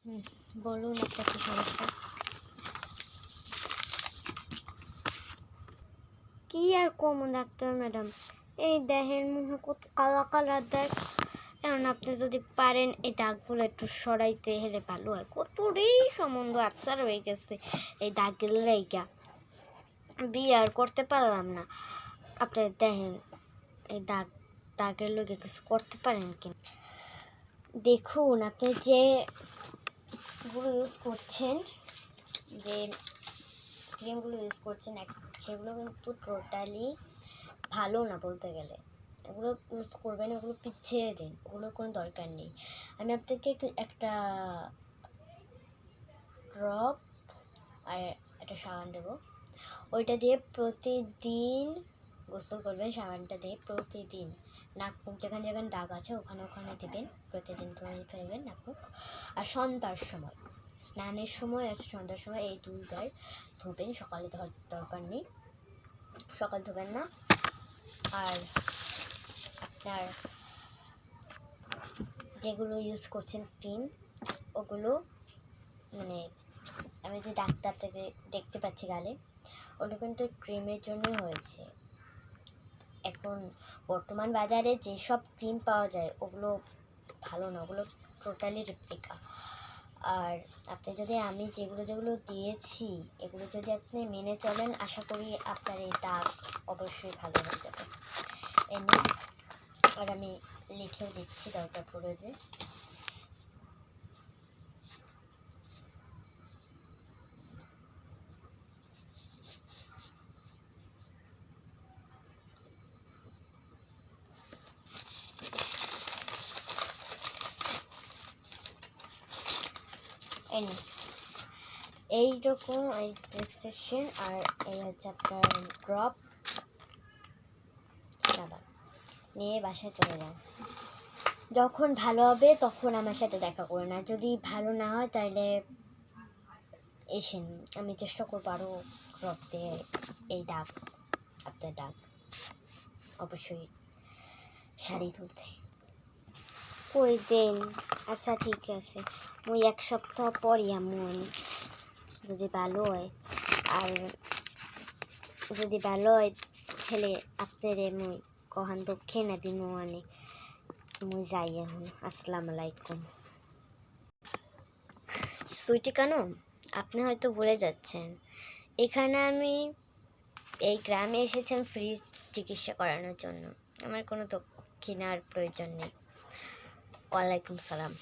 বলুন আপনার কি সমস্যা? কি আর কম ডাক্তার ম্যাডাম, এই দেহের মুখে কত কালা কালা দাগ। এখন আপনি যদি পারেন এই দাগগুলো একটু সরাইতে হলে ভালো হয়। কতটাই সম্বন্ধ আচ্ছার হয়ে গেছে এই দাগের লাইগা, বিয়ে আর করতে পারলাম না। আপনি দেখেন এই দাগের লোকে কিছু করতে পারেন কি? দেখুন আপনি যেগুলো ইউজ করছেন, যে ক্রিমগুলো ইউজ করছেন সেগুলো কিন্তু টোটালি ভালো না বলতে গেলে। এগুলো ইউজ করবেন, ওগুলো পিছিয়ে দিন, ওগুলোর কোনো দরকার নেই। আমি আপনাকে একটা ড্রপ আর একটা সাবান দেবো, ওইটা দিয়ে প্রতিদিন গোসল করবেন। সাবানটা দিয়ে প্রতিদিন নাক মুখ যেখানে যেখানে দাগ আছে ওখানে ওখানে দেবেন, প্রতিদিন ধুয়ে ফেলবেন নাক মুখ। আর সন্ধ্যার সময়, স্নানের সময় আর সন্ধ্যার সময় এই দুইবার ধুবেন। সকালে দরকার নেই, সকাল ধোবেন না। আর আপনার যেগুলো ইউজ করছেন ক্রিম, ওগুলো মানে আমি যে ডাক্তার থেকে দেখতে পাচ্ছি গালে, ওগুলো কিন্তু ক্রিমের জন্যই হয়েছে। এখন বর্তমান বাজারে যেসব ক্রিম পাওয়া যায় ওগুলো ভালো না, ওগুলো টোটালি রেপ্লিকা। আর আপনি যদি আমি যেগুলো দিয়েছি এগুলো যদি আপনি মেনে চলেন, আশা করি আপনার এই দাগ অবশ্যই ভালো হয়ে যাবে। এমনি আর আমি লিখেও দিচ্ছি দরকার পড়বে। এইরকম এই সেকশন, আর এই হচ্ছে আপনার ড্রপ সাবান নিয়ে বাসায় চলে যান। যখন ভালো হবে তখন আমার সাথে দেখা করুন, আর যদি ভালো না হয় তাহলে এসেন, আমি চেষ্টা করবো আরও ড্রপ দিয়ে এই দাগ, আপনার দাগ অবশ্যই সারিয়ে তুলতে। কই দেন? আচ্ছা ঠিক আছে, মুই এক সপ্তাহ পরই আমি যদি ভালো হয়। আর যদি ভালো হয় তাহলে আপনারে মুই কহান দক্ষিণা দিন মুই যাই এখন। আসসালামু আলাইকুম। সুইটি কানু, আপনি হয়তো ভুলে যাচ্ছেন, এখানে আমি এই গ্রামে এসেছেন ফ্রি চিকিৎসা করানোর জন্য, আমার কোনো দক্ষিণার প্রয়োজন নেই। ওয়ালাইকুম সালাম।